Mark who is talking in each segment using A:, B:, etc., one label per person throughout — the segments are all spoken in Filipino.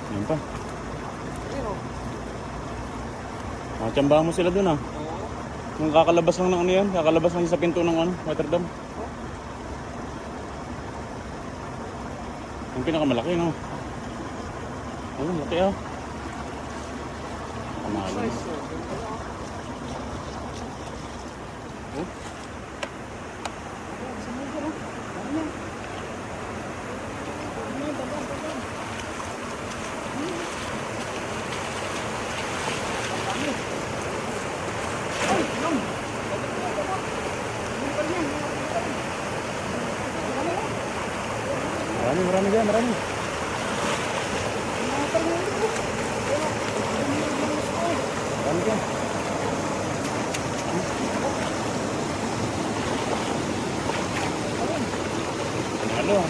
A: Yan pa.
B: Ayun o.
A: Tsambahan mo sila dun ah.
B: Oo.
A: Yung kakalabas lang ng ano yan. Kakalabas lang sa pinto ng ano, Rotterdam. Yung pinakamalaki no. Ayun, laki ah. Kamalo.
B: Size o.
A: Oh. Marami dyan, marami. Marami dyan. Panalo ah.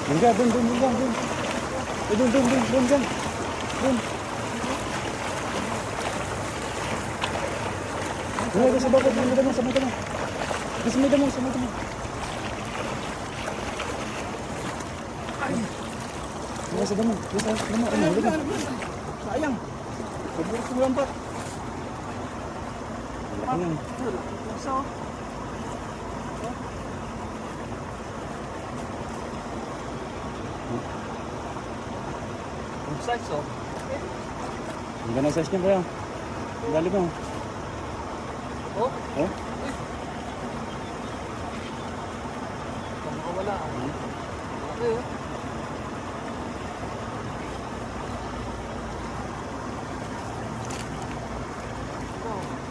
A: Dun, dun. Dun. Dun, sa baba, sa mga mo. Sa mga mo. Sa damo.
B: Sayang. Sobrang sulang pa.
A: Laki yan.
B: So, size o.
A: Ang ganda ng size niya kaya. Ang dali ba?
B: Oh,
A: Oh?
B: kung makawala. Okay o.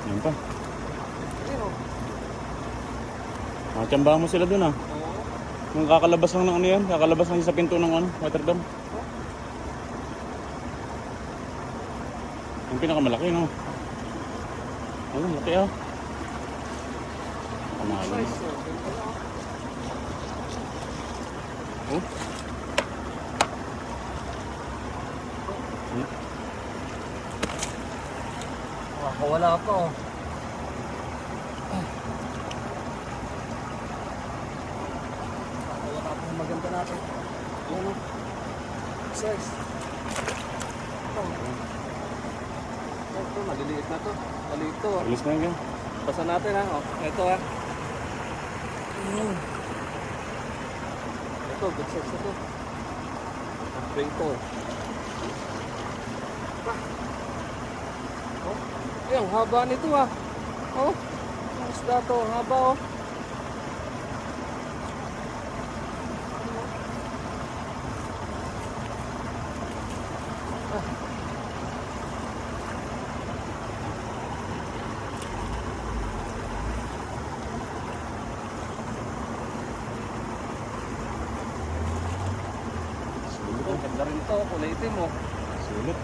A: Yan pa.
B: Ayun o.
A: Tsambahan mo sila dun ah.
B: Oo.
A: Yung kakalabas lang ng ano yan. Kakalabas lang sa pinto ng ano, Rotterdam. Yung pinakamalaki no. Ayun, laki ah. Kamalo.
B: Size o.
A: Oh?
B: Makakawala pa o. Makakawala pa yung maganda natin. Ayun o. Size. Ito, maliliit na to. Maliit to.
A: Alis na yan.
B: Basa natin ha. O, ito ha. Ito, good size na to. Bring to. Oh, ay, ang haba nito ha. Oh, ang isda to. Ang haba oh. Ang ganda rin to. Kulay itim oh.
A: Sulit.